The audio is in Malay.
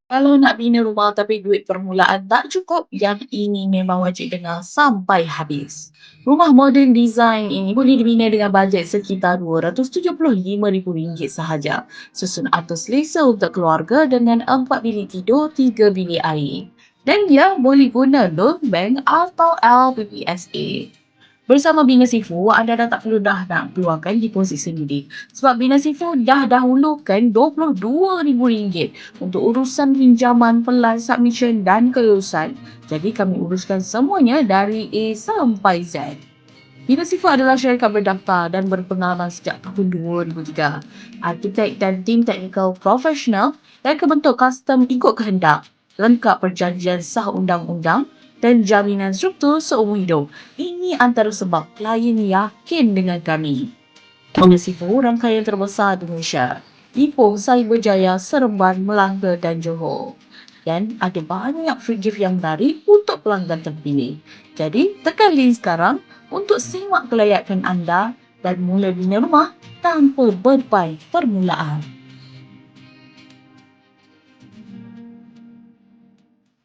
Kalau nak bina rumah tapi duit permulaan tak cukup, yang ini memang wajib dengar sampai habis. Rumah moden design ini boleh dibina dengan bajet sekitar RM275,000 sahaja. Susun atas selesa untuk keluarga dengan 4 bilik tidur, 3 bilik air. Dan dia boleh guna loan bank atau LPPSA. Bersama Bina Sifu, anda dah tak perlu dah nak keluarkan deposit sendiri. Sebab Bina Sifu dah dahulukan RM22,000 untuk urusan pinjaman, pelan, submission dan kelulusan. Jadi kami uruskan semuanya dari A sampai Z. Bina Sifu adalah syarikat berdaftar dan berpengalaman sejak tahun 2003. Arkitek dan tim teknikal profesional dan kebentuk custom ikut kehendak. Lengkap perjanjian sah undang-undang dan jaminan struktur seumur hidup. Ini antara sebab klien yakin dengan kami. Bina Sifu rangkaian terbesar di Malaysia. Ipoh, Cyberjaya, Seremban, Melaka dan Johor. Dan ada banyak free gift yang menarik untuk pelanggan terpilih. Jadi, tekan link sekarang untuk semak kelayakan anda dan mula bina rumah tanpa beban permulaan.